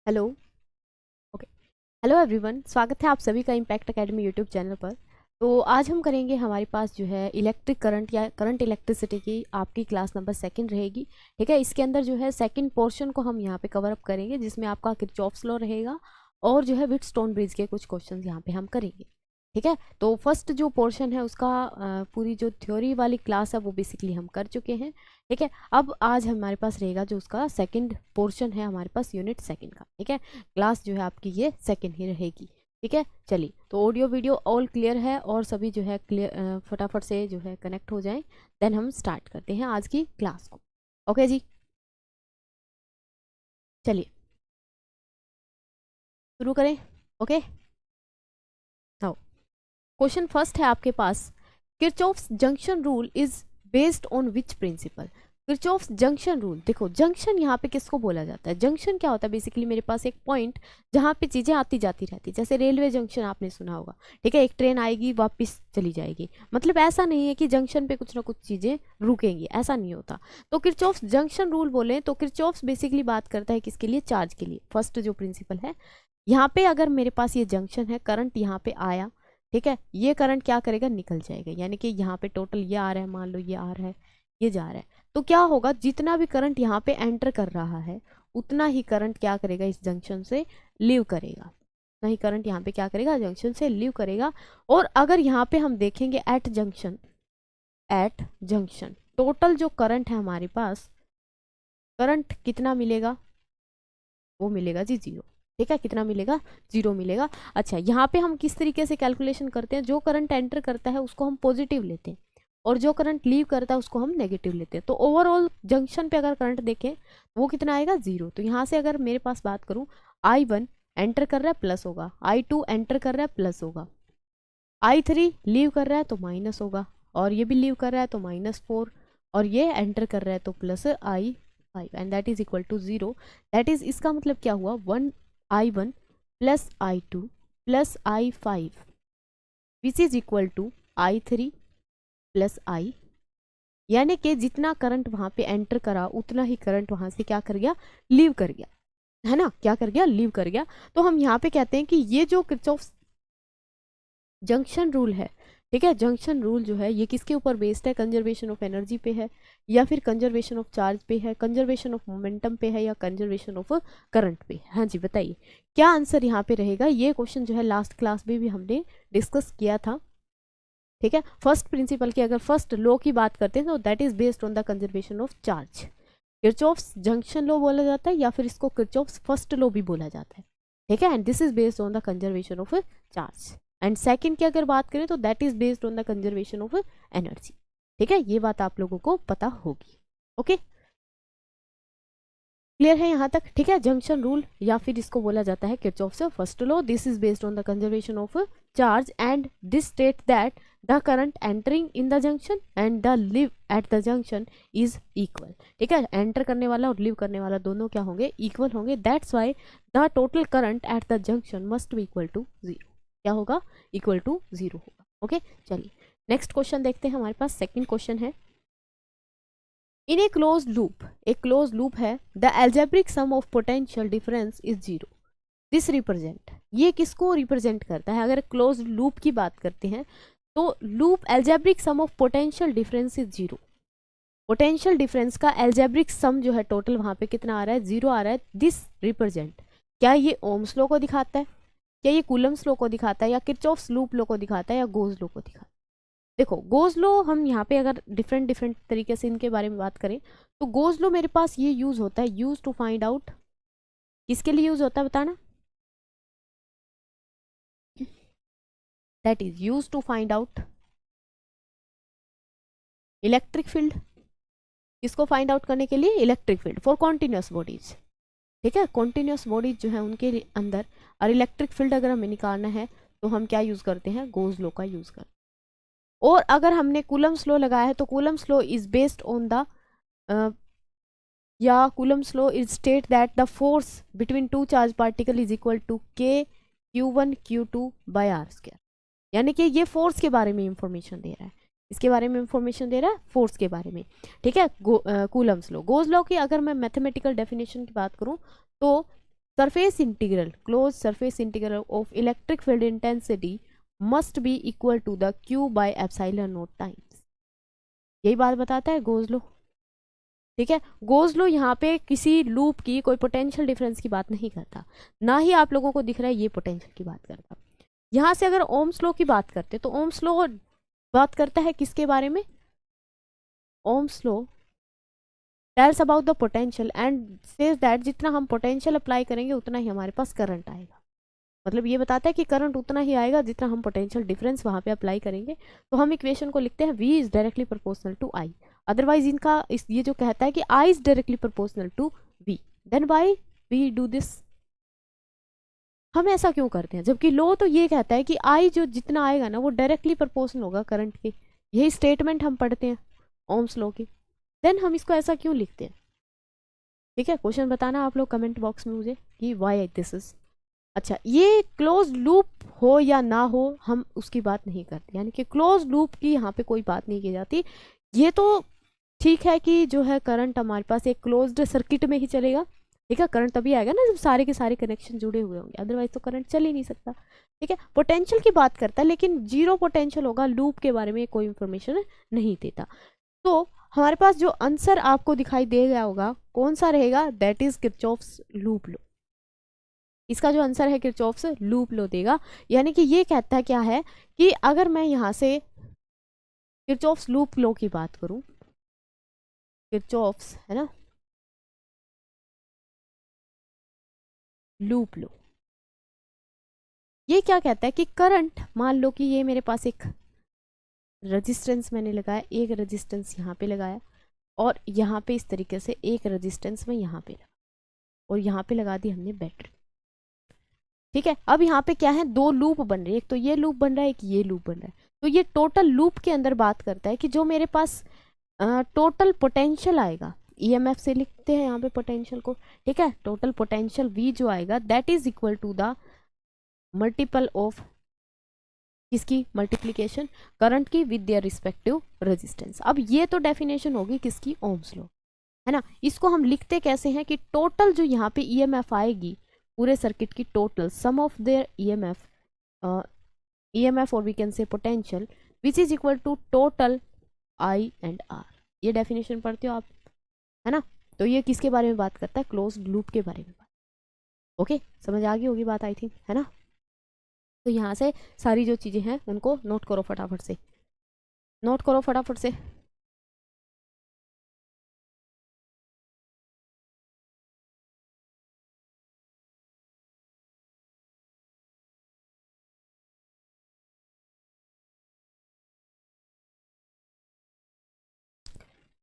Hello. Okay. Hello everyone, स्वागत है आप सभी का इम्पैक्ट एकेडमी यूट्यूब चैनल पर। तो आज हम करेंगे, हमारे पास जो है इलेक्ट्रिक करंट या करंट इलेक्ट्रिसिटी की आपकी क्लास नंबर सेकंड रहेगी। ठीक है, इसके अंदर जो है सेकंड पोर्शन को हम यहाँ पे कवर अप करेंगे, जिसमें आपका किरचॉफ्स लॉ रहेगा और जो है व्हीटस्टोन ब्रिज के कुछ क्वेश्चन यहाँ पे हम करेंगे। ठीक है, तो फर्स्ट जो पोर्शन है उसका पूरी जो थ्योरी वाली क्लास है वो बेसिकली हम कर चुके हैं। ठीक है, अब आज हमारे पास रहेगा जो उसका सेकंड पोर्शन है हमारे पास यूनिट सेकंड का। ठीक है, क्लास जो है आपकी ये सेकंड ही रहेगी। ठीक है, चलिए, तो ऑडियो वीडियो ऑल क्लियर है और सभी जो है क्लियर, फटाफट से जो है कनेक्ट हो जाएं। देन हम स्टार्ट करते हैं आज की क्लास को। ओके जी, चलिए शुरू करें। ओके, आओ। क्वेश्चन फर्स्ट है आपके पास, Kirchhoff's junction rule is based on which principle. Kirchhoff's junction rule, देखो जंक्शन यहाँ पे किसको बोला जाता है? जंक्शन क्या होता है? बेसिकली मेरे पास एक पॉइंट जहाँ पे चीजें आती जाती रहती, जैसे रेलवे जंक्शन आपने सुना होगा। ठीक है, एक ट्रेन आएगी वापस चली जाएगी, मतलब ऐसा नहीं है कि जंक्शन पे कुछ ना कुछ चीजें रुकेंगी, ऐसा नहीं होता। तो किरचॉफ्स जंक्शन रूल बोले तो किरचॉफ्स बेसिकली बात करता है किसके लिए? चार्ज के लिए। फर्स्ट जो प्रिंसिपल है, यहाँ पे अगर मेरे पास ये जंक्शन है, करंट यहाँ पे आया, ठीक है, ये करंट क्या करेगा? निकल जाएगा। यानी कि यहाँ पे टोटल ये आ रहा है, मान लो ये आ रहा है, ये जा रहा है, तो क्या होगा? जितना भी करंट यहाँ पे एंटर कर रहा है उतना ही करंट क्या करेगा? इस जंक्शन से लीव करेगा। उतना ही करंट यहाँ पे क्या करेगा? जंक्शन से लीव करेगा। और अगर यहाँ पे हम देखेंगे एट जंक्शन टोटल जो करंट है हमारे पास, करंट कितना मिलेगा? वो मिलेगा जी जीरो। ठीक है, कितना मिलेगा? जीरो मिलेगा। अच्छा, यहाँ पे हम किस तरीके से कैलकुलेशन करते हैं? जो करंट एंटर करता है उसको हम पॉजिटिव लेते हैं और जो करंट लीव करता है उसको हम नेगेटिव लेते हैं। तो ओवरऑल जंक्शन पे अगर करंट देखें वो कितना आएगा? जीरो। तो यहाँ से अगर मेरे पास बात करूँ, I1 एंटर कर रहा है प्लस होगा, I2 एंटर कर रहा है प्लस होगा, I3 लीव कर रहा है तो माइनस होगा, और ये भी लीव कर रहा है तो -4, और ये एंटर कर रहा है तो +I5, and that is equal to 0। That is, इसका मतलब क्या हुआ? I1 plus I2 plus I5 which is equal to I3 plus I। यानी कि जितना करंट वहां पे एंटर करा उतना ही करंट वहां से क्या कर गया? लीव कर गया, है ना? क्या कर गया? लीव कर गया। तो हम यहाँ पे कहते हैं कि ये जो किरचॉफ जंक्शन रूल है, ठीक है, जंक्शन रूल जो है ये किसके ऊपर बेस्ड है? कंजर्वेशन ऑफ एनर्जी पे है, या फिर कंजर्वेशन ऑफ चार्ज पे है, कंजर्वेशन ऑफ मोमेंटम पे है, या कंजर्वेशन ऑफ करंट पे? हाँ जी, बताइए क्या आंसर यहाँ पे रहेगा? ये क्वेश्चन जो है लास्ट क्लास में भी हमने डिस्कस किया था। ठीक है, फर्स्ट प्रिंसिपल की अगर फर्स्ट लॉ की बात करते हैं तो that is based on the conservation of charge. Kirchhoff's junction law बोला जाता है, या फिर इसको किरचॉफ्स फर्स्ट लॉ भी बोला जाता है। ठीक है, and this is based on the conservation of charge. And second की अगर बात करें तो that is based on the conservation of energy. ठीक है, ये बात आप लोगों को पता होगी। ओके, क्लियर है यहाँ तक? ठीक है, जंक्शन रूल या फिर इसको बोला जाता है Kirchhoff's first law. This is based on the conservation of charge and this state that the current entering in the junction and the live at the junction is equal. ठीक है, enter करने वाला और लिव करने वाला दोनों क्या होंगे? इक्वल होंगे। That's why the total current at the junction must be equal to zero. क्या होगा? इक्वल टू जीरो होगा। ओके, चलिए नेक्स्ट क्वेश्चन देखते हैं। हमारे पास सेकंड क्वेश्चन है, इन ए क्लोज लूप, एक क्लोज लूप है, the algebraic sum of potential difference is zero. This represent, ये किसको रिप्रेजेंट करता है? अगर क्लोज लूप की बात करते हैं तो loop algebraic sum of potential difference is zero. Potential difference का एल्जेब्रिक सम जो है टोटल वहां पे कितना आ रहा है? जीरो आ रहा है। दिस रिप्रेजेंट, क्या ये ओम्स लॉ को दिखाता है, क्या ये कूलम्स लॉ को दिखाता है, या किरचॉफ्स लूप लॉ को दिखाता है, या गोज लॉ को दिखाता है? देखो गोज लो, हम यहाँ पे अगर डिफरेंट डिफरेंट तरीके से इनके बारे में बात करें तो गोज लो मेरे पास ये यूज होता है, यूज टू फाइंड आउट, किसके लिए यूज होता है बताना? That is use to find out electric field. किसको फाइंड आउट करने के लिए? Electric field for continuous bodies. ठीक है, कॉन्टिन्यूस बॉडीज जो है उनके अंदर और इलेक्ट्रिक फील्ड अगर हमें निकालना है तो हम क्या यूज करते हैं? गोज लो का यूज करते हैं। और अगर हमने कूलम्स लॉ लगाया है तो Coulomb's law is based on the या Coulomb's law is state that the force between two charge particle is equal to K Q1 Q2 bye are square. यानी कि ये फोर्स के बारे में इंफॉर्मेशन दे रहा है, इसके बारे में इंफॉर्मेशन दे रहा है, फोर्स के बारे में। ठीक है, कूलम्स लॉ, गोज लॉ की अगर मैं मैथमेटिकल डेफिनेशन की बात करूं तो surface integral, close surface integral of electric field intensity must be equal to the Q by epsilon naught times. यही बात बताता है गोज लॉ। ठीक है, गोज लॉ यहाँ पे किसी लूप की कोई पोटेंशियल डिफरेंस की बात नहीं करता, ना ही आप लोगों को दिख रहा है ये पोटेंशियल की बात करता। यहाँ से अगर ओम्स लॉ की बात करते तो ओम्स लॉ बात करता है किसके बारे में? Ohm's law tells about the potential and says that जितना हम पोटेंशियल अप्लाई करेंगे उतना ही हमारे पास करंट आएगा। मतलब ये बताता है कि करंट उतना ही आएगा जितना हम पोटेंशियल डिफरेंस वहां पे अप्लाई करेंगे। तो हम इक्वेशन को लिखते हैं V is directly proportional to I। Otherwise इनका ये जो कहता है कि I is directly proportional to V, then why we do this? हम ऐसा क्यों करते हैं? जबकि लॉ तो ये कहता है कि I जो जितना आएगा ना वो डायरेक्टली प्रोपोर्शनल होगा करंट के। यही स्टेटमेंट हम पढ़ते हैं ओम्स लॉ की। देन हम इसको ऐसा क्यों लिखते हैं? ठीक है, क्वेश्चन बताना आप लोग कमेंट बॉक्स में मुझे कि व्हाई दिस इज। अच्छा, ये क्लोज लूप हो या ना हो हम उसकी बात नहीं करते, यानी कि क्लोज लूप की यहाँ पे कोई बात नहीं की जाती। ये तो ठीक है कि जो है करंट हमारे पास एक क्लोज्ड सर्किट में ही चलेगा। ठीक है, करंट तभी आएगा ना जब सारे के सारे कनेक्शन जुड़े हुए होंगे, अदरवाइज तो करंट चल ही नहीं सकता। ठीक है, पोटेंशियल की बात करता है लेकिन जीरो पोटेंशियल होगा, लूप के बारे में कोई इंफॉर्मेशन नहीं देता। तो हमारे पास जो आंसर आपको दिखाई दे गया होगा कौन सा रहेगा? That is Kirchhoff's loop law. इसका जो आंसर है किरचॉफ्स लूप लॉ देगा। यानी कि ये कहता है क्या है कि अगर मैं यहाँ से किरचॉफ्स लूप लॉ की बात करूं, किरचॉफ्स है ना लूप लॉ, ये क्या कहता है कि करंट, मान लो कि ये मेरे पास एक रेजिस्टेंस मैंने लगाया, एक रेजिस्टेंस यहाँ पे लगाया और यहाँ पे इस तरीके से एक रेजिस्टेंस में यहाँ पे लगा और यहाँ पे लगा दी हमने बैटरी। ठीक है, अब यहाँ पे क्या है? दो लूप बन रही है, एक तो ये लूप बन रहा है, एक ये लूप बन रहा है। तो ये टोटल लूप के अंदर बात करता है कि जो मेरे पास टोटल पोटेंशियल आएगा, ईएमएफ से लिखते हैं यहाँ पे पोटेंशियल को। ठीक है, टोटल पोटेंशियल V जो आएगा that is equal to the multiple of किसकी? मल्टीप्लीकेशन करंट की विद देयर रिस्पेक्टिव रेजिस्टेंस। अब ये तो डेफिनेशन होगी किसकी? ओम्स लॉ, है ना। इसको हम लिखते कैसे हैं कि टोटल जो यहाँ पे ईएमएफ आएगी पूरे सर्किट की, total sum of their EMF और we can say potential which is equal to total I and R। ये डेफिनेशन पढ़ते हो आप, है ना। तो ये किसके बारे में बात करता है? क्लोज लूप के बारे में बात। ओके, समझ आ गई होगी बात आई थिंक, है ना। तो यहाँ से सारी जो चीज़ें हैं उनको नोट करो फटाफट से, नोट करो फटाफट से।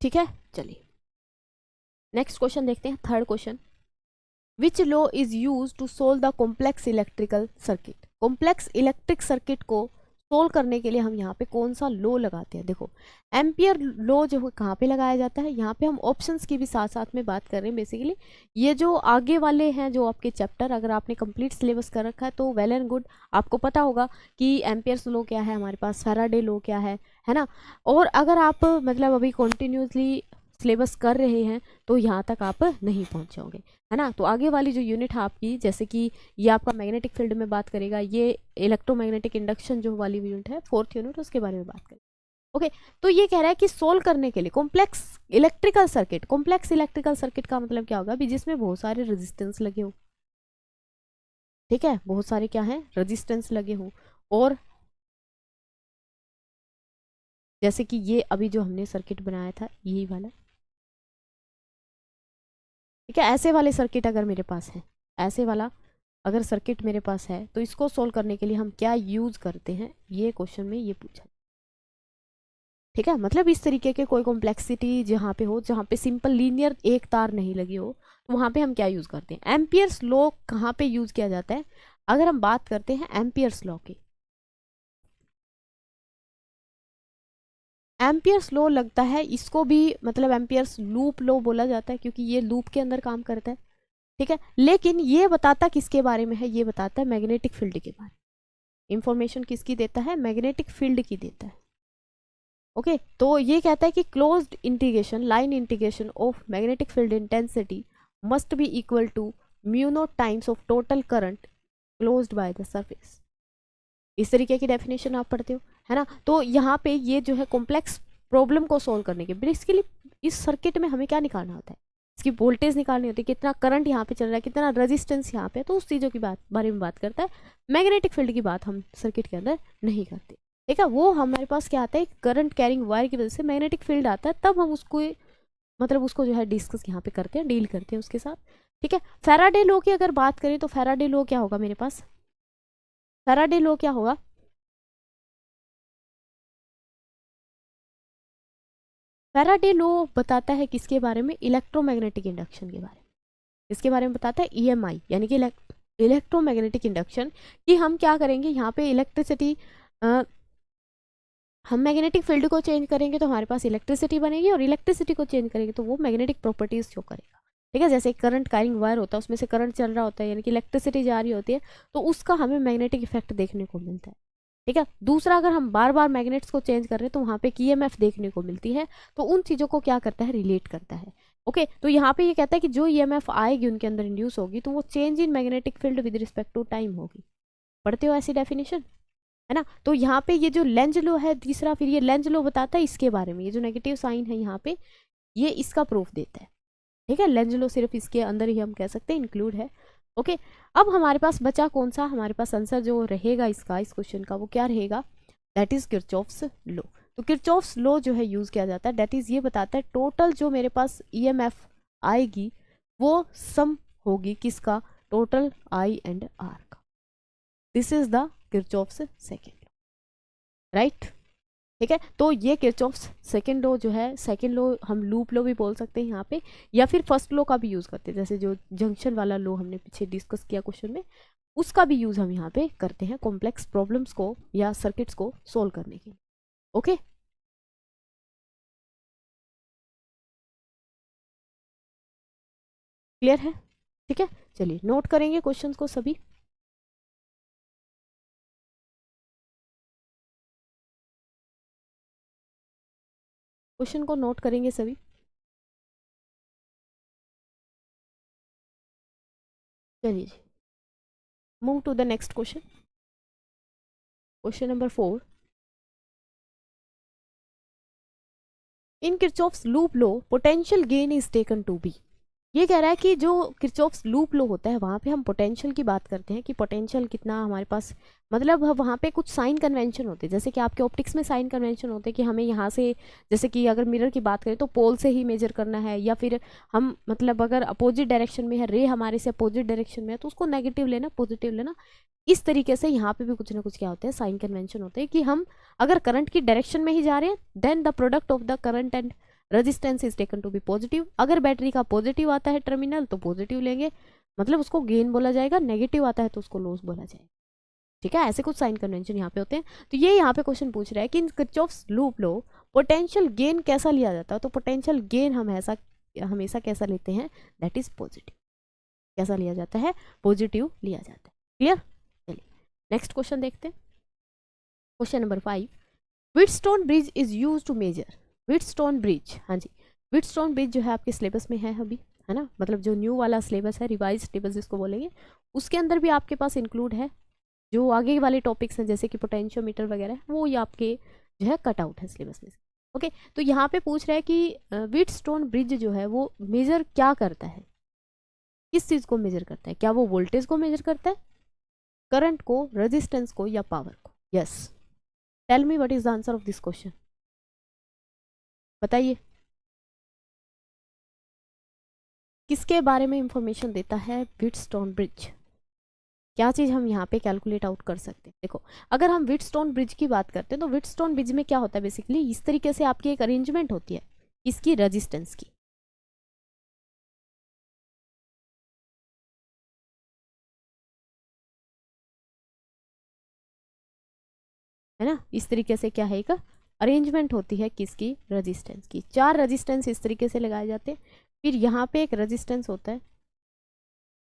ठीक है, चलिए नेक्स्ट क्वेश्चन देखते हैं, third question. Which law is use to solve the complex electrical circuit? Complex electric circuit को सोल्व करने के लिए हम यहाँ पे कौन सा लॉ लगाते हैं? देखो, एम्पियर लॉ जो कहाँ पे लगाया जाता है? यहाँ पे हम ऑप्शंस की भी साथ साथ में बात कर रहे हैं। बेसिकली ये जो आगे वाले हैं जो आपके चैप्टर, अगर आपने कंप्लीट सिलेबस कर रखा है तो वेल एंड गुड, आपको पता होगा कि एम्पियर्स लॉ क्या है, हमारे पास फैराडे लॉ क्या है ना। और अगर आप मतलब अभी कॉन्टिन्यूसली सिलेबस कर रहे हैं तो यहाँ तक आप नहीं पहुँच जाओगे, है ना। तो आगे वाली जो यूनिट है आपकी, जैसे कि ये आपका मैग्नेटिक फील्ड में बात करेगा, ये इलेक्ट्रोमैग्नेटिक इंडक्शन जो वाली यूनिट है फोर्थ यूनिट, उसके बारे में बात करें। ओके, तो ये कह रहा है कि सोल्व करने के लिए complex electrical circuit, complex electrical circuit का मतलब क्या होगा? भी जिसमें बहुत सारे रेजिस्टेंस लगे हो। ठीक है, बहुत सारे क्या है? रेजिस्टेंस लगे हो। और जैसे कि ये अभी जो हमने सर्किट बनाया था यही वाला, ठीक है, ऐसे वाले सर्किट अगर मेरे पास है, ऐसे वाला अगर सर्किट मेरे पास है तो इसको सोल्व करने के लिए हम क्या यूज करते हैं? ये क्वेश्चन में ये पूछा। ठीक है, मतलब इस तरीके के कोई कॉम्प्लेक्सिटी जहाँ पे हो, जहाँ पे सिंपल लीनियर एक तार नहीं लगी हो, तो वहाँ पे हम क्या यूज करते हैं? एम्पियर्स लॉ कहाँ पे यूज किया जाता है? अगर हम बात करते हैं एम्पियर्स लॉ की, एम्पियर्स लॉ लगता है इसको भी, मतलब एम्पियर्स लूप लॉ बोला जाता है क्योंकि ये लूप के अंदर काम करता है। ठीक है, लेकिन ये बताता किसके बारे में है? ये बताता है मैग्नेटिक फील्ड के बारे में। इंफॉर्मेशन किसकी देता है? मैग्नेटिक फील्ड की देता है। ओके, तो ये कहता है कि closed integration, line integration of magnetic field intensity must be equal to mu naught times of total current closed by the surface. इस तरीके की डेफिनेशन आप पढ़ते हो, है ना। तो यहाँ पे ये जो है कॉम्प्लेक्स प्रॉब्लम को सॉल्व करने के बेसिकली इस सर्किट में हमें क्या निकालना होता है, इसकी वोल्टेज निकालनी होती है, कितना करंट यहाँ पे चल रहा है, कितना रेजिस्टेंस यहाँ पे, तो उस चीज़ों की बारे में बात करता है। मैग्नेटिक फील्ड की बात हम सर्किट के अंदर नहीं करते, ठीक है। वो हमारे पास क्या आता है, करंट कैरिंग वायर की वजह से मैग्नेटिक फील्ड आता है, तब हम उसको मतलब उसको जो है डिस्कस यहाँ पे करते हैं, डील करते हैं उसके साथ, ठीक है। फैराडे लॉ की अगर बात करें तो फैराडे लॉ क्या होगा मेरे पास, फैराडे लॉ क्या होगा, फैराडे लॉ बताता है किसके बारे में, इलेक्ट्रोमैग्नेटिक इंडक्शन के बारे में। इसके बारे में बताता है ईएमआई यानी कि इलेक्ट्रोमैग्नेटिक इंडक्शन, कि हम क्या करेंगे यहाँ पे इलेक्ट्रिसिटी, हम मैग्नेटिक फील्ड को चेंज करेंगे तो हमारे पास इलेक्ट्रिसिटी बनेगी, और इलेक्ट्रिसिटी को चेंज करेंगे तो वो मैग्नेटिक प्रॉपर्टीज शो करेगा, ठीक है। जैसे करंट कैरिंग वायर होता है, उसमें से करंट चल रहा होता है यानी कि इलेक्ट्रिसिटी जा रही होती है, तो उसका हमें मैग्नेटिक इफेक्ट देखने को मिलता है, ठीक है। दूसरा, अगर हम बार बार मैग्नेट्स को चेंज कर रहे हैं तो वहाँ पे ईएमएफ देखने को मिलती है, तो उन चीज़ों को क्या करता है, रिलेट करता है, ओके। तो यहाँ पे ये कहता है कि जो ईएमएफ आएगी उनके अंदर इंड्यूस होगी, तो वो change in magnetic field with respect to time होगी। पढ़ते हो ऐसी डेफिनेशन, है ना। तो यहाँ पे ये जो लेंज लो है तीसरा, फिर ये लेंज लो बताता है इसके बारे में, ये जो नेगेटिव साइन है यहाँ पे ये इसका प्रूफ देता है, ठीक है। लेंज लो सिर्फ इसके अंदर ही हम कह सकते हैं इंक्लूड है, ओके। अब हमारे पास बचा कौन सा, हमारे पास आंसर जो रहेगा इसका, इस क्वेश्चन का, वो क्या रहेगा, दैट इज किरचॉफ्स लॉ। तो किरचॉफ्स लॉ जो है यूज किया जाता है, दैट इज ये बताता है टोटल जो मेरे पास ईएमएफ आएगी वो सम होगी किसका, टोटल आई एंड आर का। This is the Kirchhoff's second law, right, ठीक है। तो ये किरचॉफ्स सेकंड लॉ जो है, सेकंड लॉ हम लूप लॉ भी बोल सकते हैं यहाँ पे, या फिर फर्स्ट लॉ का भी यूज करते हैं, जैसे जो जंक्शन वाला लॉ हमने पीछे डिस्कस किया क्वेश्चन में, उसका भी यूज हम यहाँ पे करते हैं कॉम्प्लेक्स प्रॉब्लम्स को या सर्किट्स को सोल्व करने के लिए, ओके। क्लियर है, ठीक है। चलिए नोट करेंगे क्वेश्चंस को सभी, क्वेश्चन को नोट करेंगे सभी। चलिए जी, move to the next question, question number 4। In Kirchhoff's loop law potential gain is taken to be. ये कह रहा है कि जो किरचॉफ्स लूप लॉ होता है वहाँ पे हम पोटेंशियल की बात करते हैं कि पोटेंशियल कितना हमारे पास, मतलब वहाँ पे कुछ साइन कन्वेंशन होते हैं, जैसे कि आपके ऑप्टिक्स में साइन कन्वेंशन होते हैं कि हमें यहाँ से, जैसे कि अगर मिरर की बात करें तो पोल से ही मेजर करना है, या फिर हम मतलब अगर अपोजिट डायरेक्शन में है, रे हमारे से अपोजिट डायरेक्शन में है तो उसको नेगेटिव लेना, पॉजिटिव लेना। इस तरीके से यहाँ पे भी कुछ ना कुछ क्या होते हैं, साइन कन्वेंशन होते हैं कि हम अगर करंट की डायरेक्शन में ही जा रहे हैं then the product of the current and resistance is taken to be positive. अगर बैटरी का पॉजिटिव आता है टर्मिनल तो पॉजिटिव लेंगे, मतलब उसको गेन बोला जाएगा, नेगेटिव आता है तो उसको लॉस बोला जाएगा, ठीक है। ऐसे कुछ साइन कन्वेंशन यहाँ पे होते हैं। तो ये यहाँ पे क्वेश्चन पूछ रहा है कि in Kirchhoff's loop law potential gain कैसा लिया जाता है, तो पोटेंशियल गेन हम ऐसा हमेशा कैसा लेते हैं, दैट इज पॉजिटिव। कैसा लिया जाता है, पॉजिटिव लिया जाता है, क्लियर। चलिए नेक्स्ट क्वेश्चन देखते हैं, question number 5। Wheatstone bridge is use to measure, Wheatstone bridge, हाँ जी, व्हीटस्टोन ब्रिज जो है आपके सिलेबस में है अभी, है ना, मतलब जो न्यू वाला सिलेबस है, रिवाइज सिलेबस जिसको बोलेंगे, उसके अंदर भी आपके पास इंक्लूड है। जो आगे वाले टॉपिक्स हैं जैसे कि पोटेंशियोमीटर वगैरह, वो ये आपके जो है कट आउट है सिलेबस में से, ओके। तो यहाँ पे पूछ रहा है कि व्हीटस्टोन ब्रिज जो है वो मेजर क्या करता है, किस चीज़ को मेजर करता है, क्या वो वोल्टेज को मेजर करता है, करंट को, रेजिस्टेंस को, या पावर को। Yes, tell me what is the answer of this question, बताइए किसके बारे में इंफॉर्मेशन देता है व्हीटस्टोन ब्रिज, क्या चीज़ हम यहाँ पे कैलकुलेट आउट कर सकते हैं। देखो अगर हम व्हीटस्टोन ब्रिज की बात करते हैं तो व्हीटस्टोन ब्रिज में क्या होता है, बेसिकली इस तरीके से आपकी एक अरेंजमेंट होती है इसकी रेजिस्टेंस की, है ना। इस तरीके से क्या है, एक अरेंजमेंट होती है किसकी, रेजिस्टेंस की। 4 रेजिस्टेंस इस तरीके से लगाए जाते हैं, फिर यहाँ पे एक रेजिस्टेंस होता है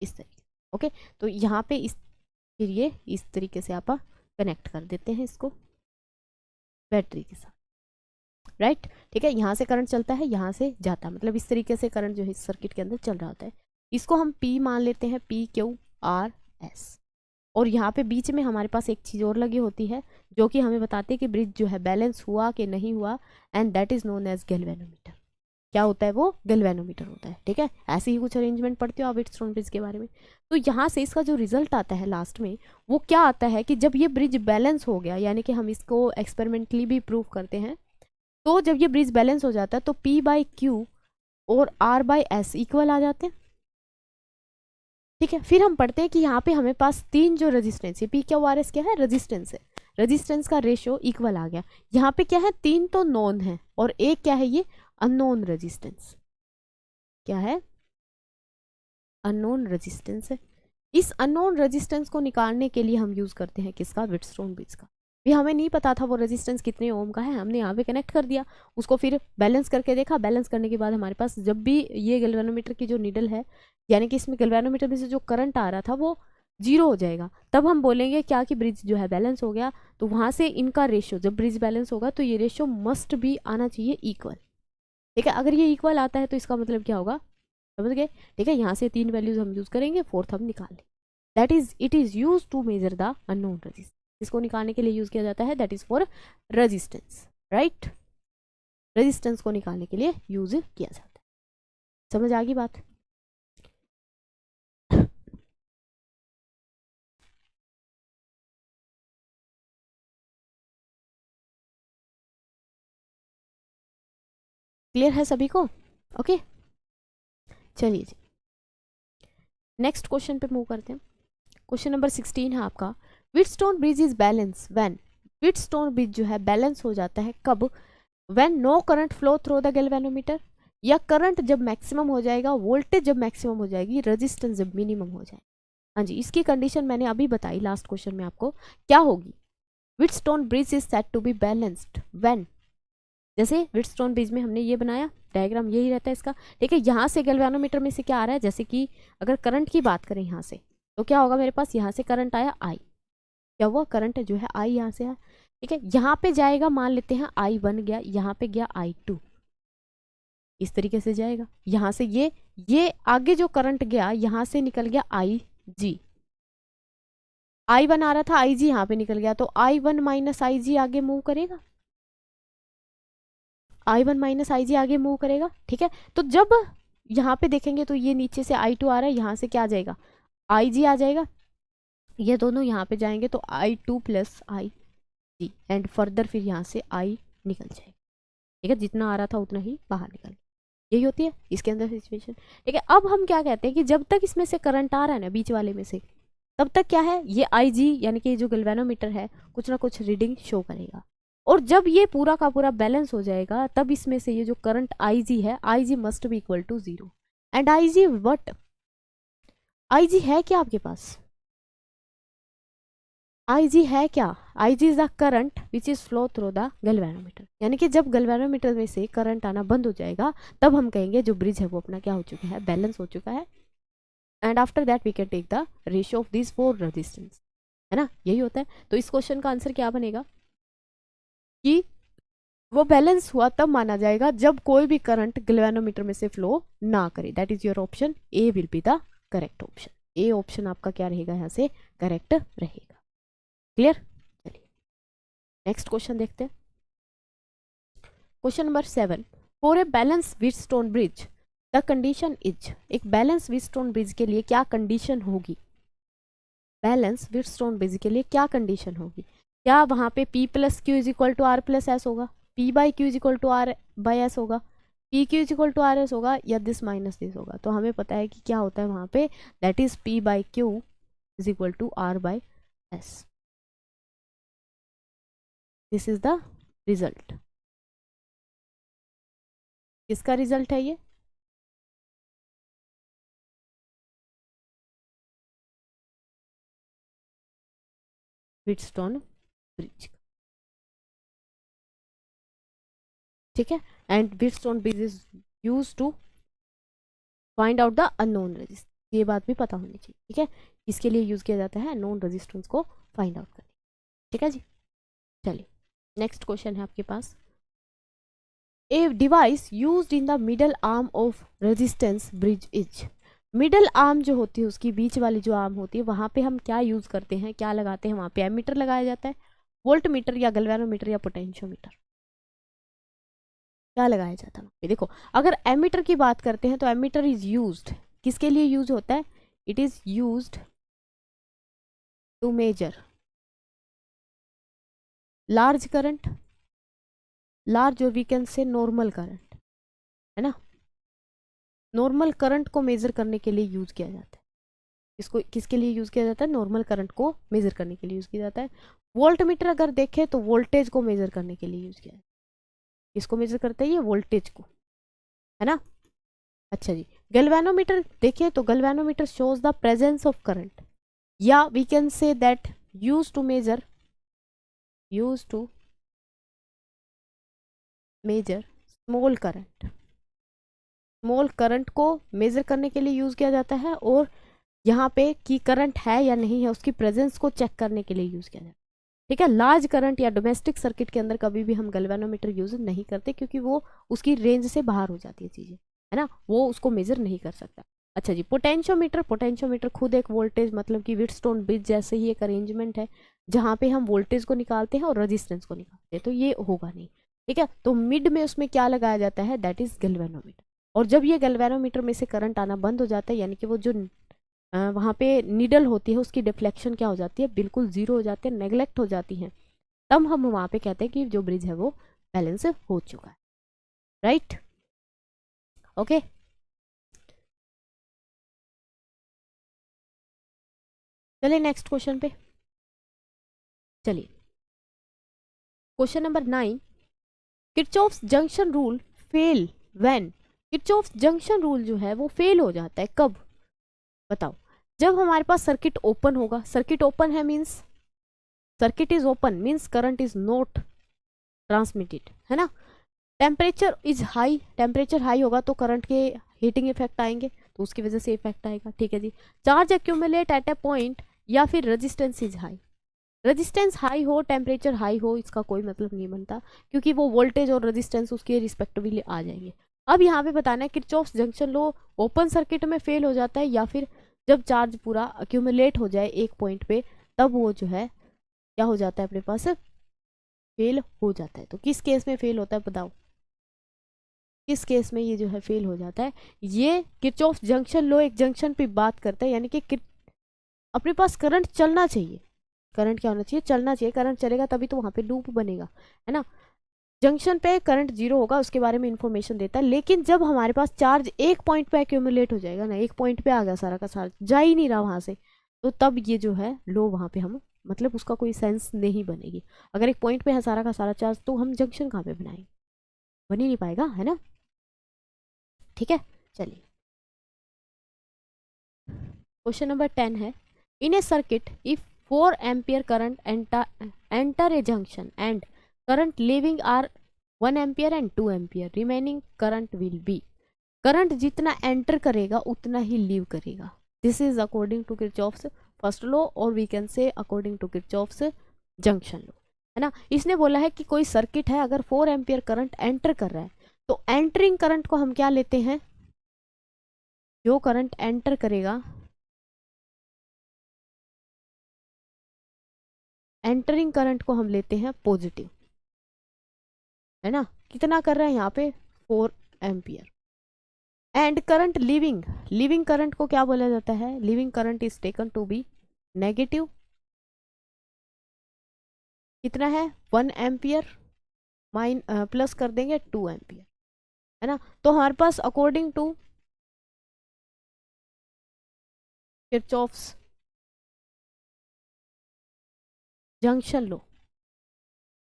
इस तरीके, ओके। तो यहाँ पे इस, फिर ये इस तरीके से आप कनेक्ट कर देते हैं इसको बैटरी के साथ, राइट, ठीक है। यहाँ से करंट चलता है, यहाँ से जाता है, मतलब इस तरीके से करंट जो है इस सर्किट के अंदर चल रहा होता है। इसको हम P मान लेते हैं, PQRS। और यहाँ पे बीच में हमारे पास एक चीज़ और लगी होती है जो कि हमें बताती है कि ब्रिज जो है बैलेंस हुआ कि नहीं हुआ, and that is known as galvanometer. क्या होता है वो? गैल्वेनोमीटर होता है। ठीक है, ऐसे ही कुछ अरेंजमेंट पढ़ते हो आप व्हीटस्टोन ब्रिज के बारे में। तो यहाँ से इसका जो रिजल्ट आता है लास्ट में वो क्या आता है कि जब ये ब्रिज बैलेंस हो गया, यानी कि हम इसको एक्सपेरिमेंटली भी प्रूव करते हैं, तो जब ये ब्रिज बैलेंस हो जाता है तो P/Q और R/S इक्वल आ जाते हैं। ठीक है, फिर हम पढ़ते हैं कि यहाँ पे हमें पास तीन जो रेजिस्टेंस है, PQRS क्या है? रेजिस्टेंस है। रेजिस्टेंस का रेशियो इक्वल आ गया। यहाँ पे क्या है? तीन तो नॉन है और एक क्या है? ये अननोन रेजिस्टेंस। क्या है? अननोन रेजिस्टेंस है। इस अननोन रेजिस्टेंस को निकालने के लिए हम यूज करते हैं किसका? व्हीटस्टोन ब्रिज का। भी हमें नहीं पता था वो रेजिस्टेंस कितने ओम का है, हमने यहाँ पे कनेक्ट कर दिया, उसको फिर बैलेंस करके देखा। बैलेंस करने के बाद हमारे पास जब भी ये गैल्वेनोमीटर की जो नीडल है, यानी कि इसमें गैल्वेनोमीटर में से जो करंट आ रहा था वो 0 हो जाएगा, तब हम बोलेंगे क्या कि ब्रिज जो है बैलेंस हो गया। तो वहाँ से इनका रेशियो, जब ब्रिज बैलेंस होगा तो ये रेशियो मस्ट भी आना चाहिए इक्वल। ठीक है, अगर ये इक्वल आता है तो इसका मतलब क्या होगा? समझ गए? ठीक है, यहाँ से तीन वैल्यूज हम यूज करेंगे, फोर्थ हम निकाल लेंगे। That is it is use to measure the unknown resistance. इसको निकालने के लिए यूज किया जाता है, that is for resistance, right? Resistance को निकालने के लिए यूज किया जाता है। समझ आ गई बात? क्लियर है सभी को? ओके, चलिए जी नेक्स्ट क्वेश्चन पे मूव करते हैं। क्वेश्चन नंबर 16 है आपका, Wheatstone bridge is balance when. Wheatstone bridge जो है बैलेंस हो जाता है कब? When no current flow through the galvanometer, या करंट जब मैक्सिमम हो जाएगा, वोल्टेज जब मैक्सिमम हो जाएगी, रेजिस्टेंस जब मिनिमम हो जाए। हाँ जी, इसकी कंडीशन मैंने अभी बताई लास्ट क्वेश्चन में आपको क्या होगी। Wheatstone bridge is said to be balanced when, जैसे व्हीटस्टोन ब्रिज में हमने ये बनाया डायग्राम, यही रहता है इसका। ठीक है, यहाँ से गैल्वेनोमीटर में से क्या आ रहा है? जैसे कि अगर करंट की बात करें यहाँ से, तो क्या होगा? मेरे पास यहाँ से करंट आया I, क्या हुआ? करंट जो है I यहाँ से आया। ठीक है, यहाँ पे जाएगा, मान लेते हैं I1 गया, यहाँ पे गया I2, इस तरीके से जाएगा। यहाँ से ये आगे जो करंट गया यहाँ से निकल गया IG, I1 आ रहा था, IG यहाँ पे निकल गया, तो I1 माइनस IG आगे मूव करेगा, I1 माइनस IG आगे मूव करेगा। ठीक है, तो जब यहाँ पे देखेंगे तो ये नीचे से I2 आ रहा है, यहाँ से क्या आ जाएगा? IG आ जाएगा, ये दोनों यहाँ पे जाएंगे तो I2 plus IG, and further फिर यहाँ से I निकल जाएगा। ठीक है, जितना आ रहा था उतना ही बाहर निकल, यही होती है इसके अंदर सिचुएशन। ठीक है, अब हम क्या कहते हैं कि जब तक इसमें से करंट आ रहा है ना बीच वाले में से, तब तक क्या है? ये IG यानी कि जो गैल्वेनोमीटर है कुछ ना कुछ रीडिंग शो करेगा। और जब ये पूरा का पूरा बैलेंस हो जाएगा तब इसमें से ये जो करंट IG है, IG must be equal to 0। And IG what? IG है क्या आपके पास? IG है क्या? IG is the current which is flow through the galvanometer, यानी कि जब गैल्वेनोमीटर में से करंट आना बंद हो जाएगा तब हम कहेंगे जो ब्रिज है वो अपना क्या हो चुका है? बैलेंस हो चुका है। And after that we can take the ratio of this four resistance, है ना? यही होता है। तो इस क्वेश्चन का आंसर क्या बनेगा कि वो बैलेंस हुआ तब माना जाएगा जब कोई भी करंट गैल्वेनोमीटर में से फ्लो ना करे। That is your option A will be the correct option. A option आपका क्या रहेगा? यहाँ से करेक्ट रहेगा। क्लियर? चलिए नेक्स्ट क्वेश्चन देखते हैं। Question number 7, for a balance Wheatstone bridge the condition is. एक बैलेंस व्हीटस्टोन ब्रिज के लिए क्या कंडीशन होगी? बैलेंस व्हीटस्टोन ब्रिज के लिए क्या कंडीशन होगी? क्या वहां पे P plus Q is equal to R plus S होगा, P by Q is equal to R by S होगा, P Q is equal to R S होगा, या दिस माइनस दिस होगा? तो हमें पता है कि क्या होता है वहां पे, that is P by Q is equal to R by S. This is the result. किसका रिजल्ट है ये? Wheatstone bridge. ठीक है, and Wheatstone bridge is use to find out the unknown resistance. ये बात भी पता होनी चाहिए। ठीक है, इसके लिए यूज किया जाता है नोन रेजिस्टेंस को फाइंड आउट करने। ठीक है जी, चलिए नेक्स्ट क्वेश्चन है आपके पास। A device used in the middle arm of resistance bridge is. Middle arm जो होती है उसकी बीच वाली जो आर्म होती है वहाँ पे हम क्या यूज़ करते हैं, क्या लगाते हैं, वहाँ पे एमीटर लगाया जाता है, वोल्ट मीटर या गैल्वेनोमीटर या पोटेंशियोमीटर, क्या लगाया जाता है वहाँ पे। देखो अगर एमीटर की बात करते हैं तो एमीटर इज यूज्ड, किसके लिए यूज होता है, it is used to measure large current, large और we can say normal current, है ना, नॉर्मल करंट को मेजर करने के लिए यूज किया जाता है। इसको किसके लिए यूज किया जाता है, नॉर्मल करंट को मेजर करने के लिए यूज किया जाता है। वोल्ट मीटर अगर देखें तो वोल्टेज को मेजर करने के लिए यूज किया जाता है। किसको मेजर करते हैं, ये वोल्टेज को, है ना। अच्छा जी, गैल्वेनोमीटर देखें तो galvanometer shows the presence of current, या we can say that use to measure small current, small current को मेजर करने के लिए यूज किया जाता है, और यहाँ पे कि करंट है या नहीं है उसकी प्रेजेंस को चेक करने के लिए यूज किया जाता है। ठीक है, लार्ज करंट या डोमेस्टिक सर्किट के अंदर कभी भी हम गैल्वेनोमीटर यूज नहीं करते, क्योंकि वो उसकी रेंज से बाहर हो जाती है चीजें, है ना, वो उसको मेजर नहीं कर सकता। अच्छा जी, पोटेंशियोमीटर, पोटेंशियोमीटर खुद एक वोल्टेज मतलब कि व्हीटस्टोन ब्रिज जैसे ही एक अरेंजमेंट है जहाँ पे हम वोल्टेज को निकालते हैं और रेजिस्टेंस को निकालते हैं, तो ये होगा नहीं। ठीक है, तो मिड में उसमें क्या लगाया जाता है, दैट इज गैल्वेनोमीटर। और जब ये गैल्वेनोमीटर में से करंट आना बंद हो जाता है, यानी कि वो जो वहाँ पे नीडल होती है उसकी डिफ्लेक्शन क्या हो जाती है, बिल्कुल जीरो हो जाती है, नेग्लेक्ट हो जाती है, तब हम वहाँ पे कहते हैं कि जो ब्रिज है वो बैलेंस हो चुका है। Right, okay. चलिए नेक्स्ट क्वेश्चन पे चलिए। Question number 9, Kirchhoff's junction rule fail when, Kirchhoff's junction rule जो है वो फेल हो जाता है कब, बताओ। जब हमारे पास सर्किट ओपन होगा, सर्किट ओपन है means circuit is open means current is not transmitted, है ना। Temperature is high, temperature high होगा तो करंट के हीटिंग इफेक्ट आएंगे, तो उसकी वजह से इफेक्ट आएगा। ठीक है जी, चार्ज एक्यूमुलेट एट ए पॉइंट, या फिर resistance is high, resistance high हो टेम्परेचर हाई हो इसका कोई मतलब नहीं बनता, क्योंकि वो वोल्टेज और रेजिस्टेंस उसके रिस्पेक्टिवली आ जाएंगे। अब यहाँ पे बताना है Kirchhoff's junction law open circuit में फेल हो जाता है, या फिर जब चार्ज पूरा अक्यूमुलेट हो जाए एक पॉइंट पे तब वो जो है क्या हो जाता है, अपने पास फेल हो जाता है। तो किस केस में फेल होता है बताओ, किस केस में ये जो है फेल हो जाता है। ये किरचॉफ्स जंक्शन लॉ एक जंक्शन पे बात करता है, यानी कि अपने पास करंट चलना चाहिए, करंट क्या होना चाहिए, चलना चाहिए, करंट चलेगा तभी तो वहां पे लूप बनेगा, है ना। जंक्शन पे करंट जीरो होगा उसके बारे में इंफॉर्मेशन देता है, लेकिन जब हमारे पास चार्ज एक पॉइंट पे एक्यूमुलेट हो जाएगा ना, एक पॉइंट पे आ गया सारा का सारा, जा ही नहीं रहा वहां से, तो तब ये जो है लो वहां पे हम मतलब उसका कोई सेंस नहीं बनेगी। अगर एक पॉइंट पे है सारा का सारा चार्ज तो हम जंक्शन कहाँ पे बनाएंगे, बन ही नहीं पाएगा, है ना। ठीक है, चलिए क्वेश्चन नंबर 10 है, in a circuit if 4 ampere current enter a junction and current leaving are 1 ampere and 2 ampere, remaining current will be, current जितना एंटर करेगा उतना ही लीव करेगा। This is according to Kirchhoff's first law, और we can say according to Kirchhoff's junction law, है ना। इसने बोला है कि कोई सर्किट है अगर 4 एम्पियर करंट एंटर कर रहा है तो एंटरिंग करंट को हम क्या लेते हैं, जो करंट एंटर करेगा, एंटरिंग करंट को हम लेते हैं पॉजिटिव, है ना। कितना कर रहा है यहाँ पे 4 ampere, and current leaving, leaving current को क्या बोला जाता है, leaving current is taken to be negative, कितना है 1 एम्पियर, प्लस कर देंगे 2 एम्पियर, है ना। तो हमारे पास अकॉर्डिंग टू किरचॉफ्स जंक्शन लो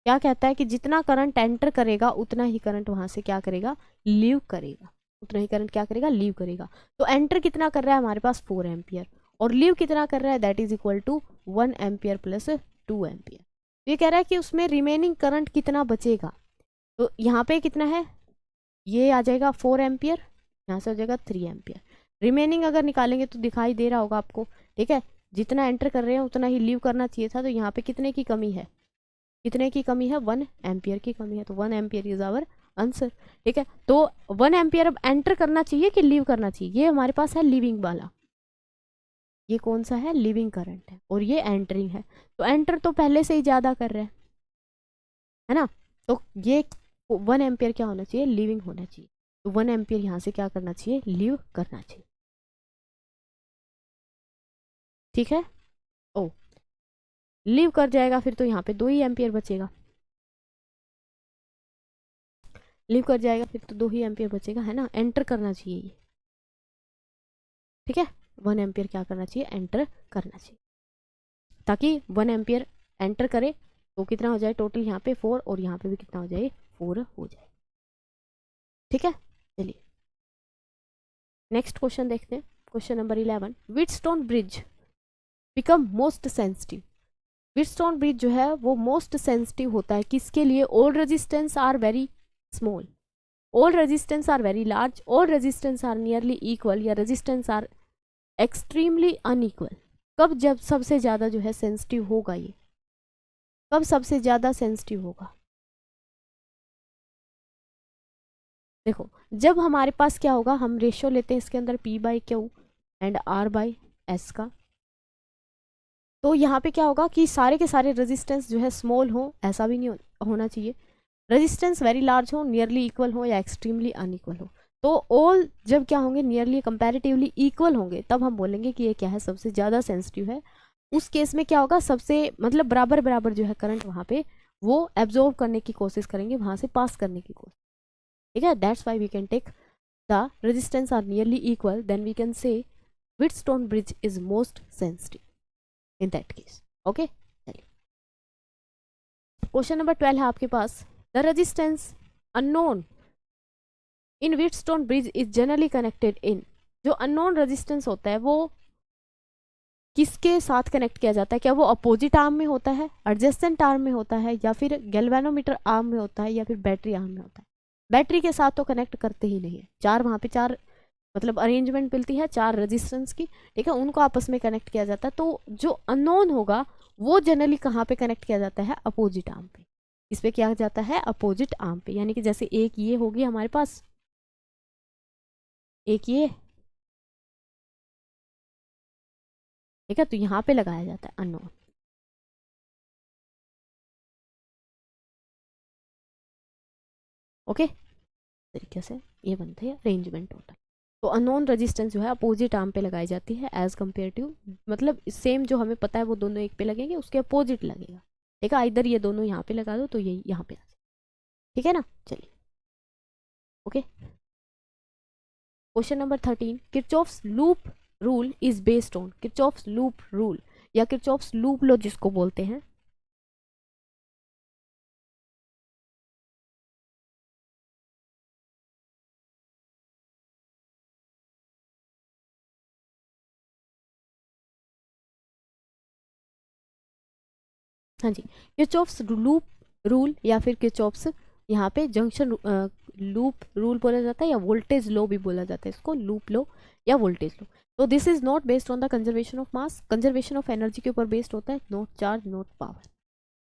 क्या कहता है कि जितना करंट एंटर करेगा उतना ही करंट वहां से क्या करेगा, लीव करेगा, उतना ही करंट क्या करेगा, लीव करेगा। तो एंटर कितना कर रहा है हमारे पास 4 एम्पियर, और लीव कितना कर रहा है, that is equal to 1 ampere plus 2 ampere. ये कह रहा है कि उसमें रिमेनिंग करंट कितना बचेगा, तो यहाँ पे कितना है, ये आ जाएगा 4 एम्पियर, यहाँ से हो जाएगा 3 एम्पियर। रिमेनिंग अगर निकालेंगे तो दिखाई दे रहा होगा आपको, ठीक है, जितना एंटर कर रहे हैं उतना ही लीव करना चाहिए था, तो यहाँ पे कितने की कमी है, कितने की कमी है, 1 एम्पियर की कमी है, तो 1 एम्पियर इज आवर आंसर। ठीक है, तो 1 एम्पियर अब एंटर करना चाहिए कि लीव करना चाहिए, ये हमारे पास है लीविंग वाला, ये कौन सा है, लिविंग करंट है, और ये एंटरिंग है, तो एंटर तो पहले से ही ज़्यादा कर रहा है ना, तो ये 1 एम्पियर क्या होना चाहिए, लीविंग होना चाहिए, तो 1 एम्पियर यहाँ से क्या करना चाहिए, लीव करना चाहिए। ठीक है, ओ लीव कर जाएगा फिर तो यहाँ पे 2 ही एम्पियर बचेगा, लीव कर जाएगा फिर तो 2 ही एम्पियर बचेगा, है ना, एंटर करना चाहिए ये। ठीक है, 1 एम्पियर क्या करना चाहिए, एंटर करना चाहिए, ताकि 1 एम्पियर एंटर करे तो कितना हो जाए टोटल, यहाँ पे 4 और यहाँ पे भी कितना हो जाए, 4 हो जाए। ठीक है, चलिए नेक्स्ट क्वेश्चन देखते हैं, question number 11, Wheatstone bridge become most sensitive. Wheatstone bridge जो है वो मोस्ट सेंसिटिव होता है किसके लिए, all resistance R very small, all resistance R very large, all resistance are nearly equal, या रेजिस्टेंस आर एक्सट्रीमली अनइक्वल। कब जब सबसे ज़्यादा जो है सेंसिटिव होगा, ये कब सबसे ज़्यादा सेंसिटिव होगा, देखो जब हमारे पास क्या होगा, हम रेशियो लेते हैं इसके अंदर P/Q एंड R/S का, तो यहाँ पे क्या होगा कि सारे के सारे रेजिस्टेंस जो है स्मॉल हो, ऐसा भी नहीं होना चाहिए, रेजिस्टेंस वेरी लार्ज हो, नियरली इक्वल हो, या एक्सट्रीमली अनइक्वल हो। तो ऑल जब क्या होंगे, नियरली कंपैरेटिवली इक्वल होंगे, तब हम बोलेंगे कि ये क्या है, सबसे ज़्यादा सेंसिटिव है। उस केस में क्या होगा, सबसे मतलब बराबर बराबर जो है करंट वहाँ पे वो एब्जॉर्ब करने की कोशिश करेंगे, वहाँ से पास करने की कोशिश। ठीक है, that's why we can take the resistance are nearly equal, then we can say Wheatstone bridge is most sensitive in that case. Okay, चलिए क्वेश्चन नंबर 12 है आपके पास, the resistance unknown in Wheatstone bridge is generally connected in. जो unknown resistance होता है वो किसके साथ कनेक्ट किया जाता है, क्या वो अपोजिट आर्म में होता है, एडजेसेंट आर्म में होता है, या फिर गैल्वेनोमीटर आर्म में होता है, या फिर बैटरी आर्म में होता है। बैटरी के साथ तो कनेक्ट करते ही नहीं है, चार वहाँ पे चार मतलब अरेंजमेंट मिलती है 4 रेजिस्टेंस की, ठीक है, उनको आपस में कनेक्ट किया जाता है। तो जो अननोन होगा वो जनरली कहाँ पे कनेक्ट किया जाता है, अपोजिट आर्म पे, इस पे किया जाता है अपोजिट आर्म पे, यानी कि जैसे एक ये होगी हमारे पास, एक ये, ठीक है, तो यहाँ पे लगाया जाता है अननोन। ओके, तरीके से ये बनते हैं अरेंजमेंट टोटल। तो अननोन रेजिस्टेंस जो है अपोजिट आर्म पे लगाई जाती है एज कम्पेयर टू, मतलब सेम जो हमें पता है वो दोनों एक पे लगेंगे, उसके अपोजिट लगेगा। ठीक है, इधर ये दोनों यहाँ पे लगा दो तो ये यहाँ पे आ जाए। ठीक है ना, चलिए okay. Question number 13, Kirchhoff's loop rule is based on, Kirchhoff's loop rule या किरचॉफ्स लूप लॉ जिसको बोलते हैं, हाँ जी, किरचॉफ्स लूप रूल या फिर किरचॉफ्स यहाँ पे जंक्शन लूप रूल बोला जाता है, या वोल्टेज लॉ भी बोला जाता है इसको, लूप लॉ या वोल्टेज लॉ। तो this is not based on the conservation of mass, conservation of energy के ऊपर बेस्ड होता है, नॉट चार्ज नॉट पावर।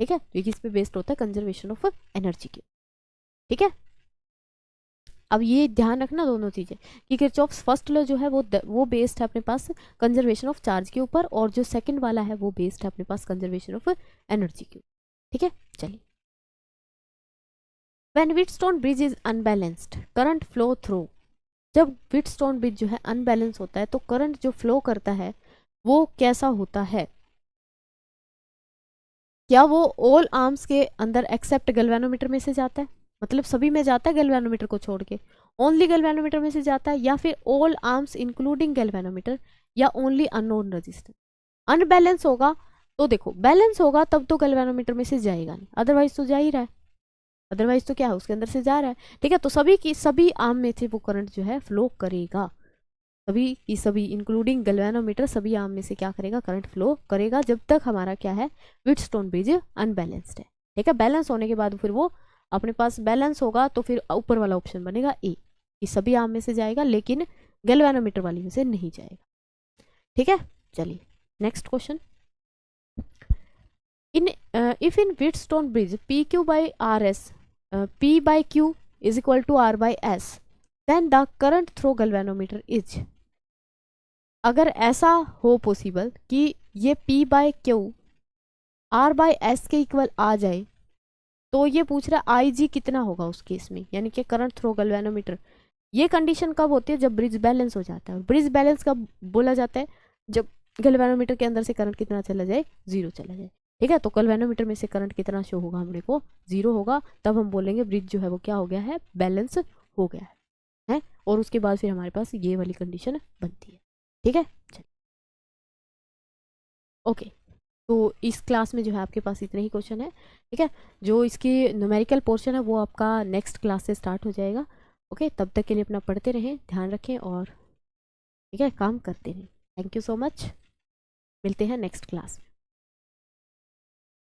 ठीक है, तो किस पे बेस्ड होता है, कंजर्वेशन ऑफ एनर्जी के। ठीक है, अब ये ध्यान रखना दोनों चीजें कि किरचॉफ्स फर्स्ट लॉ जो है वो बेस्ड है अपने पास कंजर्वेशन ऑफ चार्ज के ऊपर, और जो सेकंड वाला है वो बेस्ड है अपने पास कंजर्वेशन ऑफ एनर्जी के ऊपर। ठीक है, चलिए, when Wheatstone bridge is unbalanced current flow through, जब व्हीटस्टोन ब्रिज जो है अनबैलेंस होता है तो करंट जो फ्लो करता है वो कैसा होता है, क्या वो ऑल आर्म्स के अंदर एक्सेप्ट गैल्वेनोमीटर में से जाता है, मतलब सभी में जाता है गैल्वेनोमीटर को छोड़ के, ओनली गैल्वेनोमीटर में से जाता है, या फिर ऑल आर्म्स इंक्लूडिंग गैल्वेनोमीटर, या ओनली अननोन रेजिस्टेंस। अनबैलेंस होगा तो देखो, बैलेंस होगा तब तो गैल्वेनोमीटर में से जाएगा नहीं, अदरवाइज तो जा ही रहा है, अदरवाइज तो क्या है उसके अंदर से जा रहा है। ठीक है, तो सभी की सभी आर्म में से वो करंट जो है फ्लो करेगा, सभी की सभी इंक्लूडिंग गैल्वेनोमीटर सभी आर्म में से क्या करेगा, करंट फ्लो करेगा, जब तक हमारा क्या है, व्हीटस्टोन ब्रिज अनबैलेंस्ड है। ठीक है, बैलेंस होने के बाद फिर वो अपने पास बैलेंस होगा तो फिर ऊपर वाला ऑप्शन बनेगा ए, कि सभी आर्म में से जाएगा लेकिन गैल्वेनोमीटर वाली में से नहीं जाएगा। ठीक है, चलिए next question, in if in Wheatstone bridge P Q by R S, P/Q is equal to R by S, then the current through galvanometer is. अगर ऐसा हो पॉसिबल कि ये P by Q R by S के equal आ जाए, तो ये पूछ रहा है IG कितना होगा उस केस में, यानी कि करंट थ्रू गैल्वेनोमीटर। ये कंडीशन कब होती है, जब ब्रिज बैलेंस हो जाता है। और ब्रिज बैलेंस कब बोला जाता है, जब गैल्वेनोमीटर के अंदर से करंट कितना चला जाए, 0 चला जाए। ठीक है, तो गैल्वेनोमीटर में से करंट कितना शो होगा हमने को, 0 होगा। तब हम बोलेंगे ब्रिज जो है वो क्या हो गया है, बैलेंस हो गया है। और उसके बाद फिर हमारे पास ये वाली कंडीशन बनती है। ठीक है, चलिए ओके। तो इस क्लास में जो है आपके पास इतने ही क्वेश्चन है। ठीक है, जो इसकी न्यूमेरिकल पोर्शन है वो आपका नेक्स्ट क्लास से स्टार्ट हो जाएगा। ओके, तब तक के लिए अपना पढ़ते रहें, ध्यान रखें और ठीक है काम करते रहें। थैंक यू सो मच, मिलते हैं नेक्स्ट क्लास में।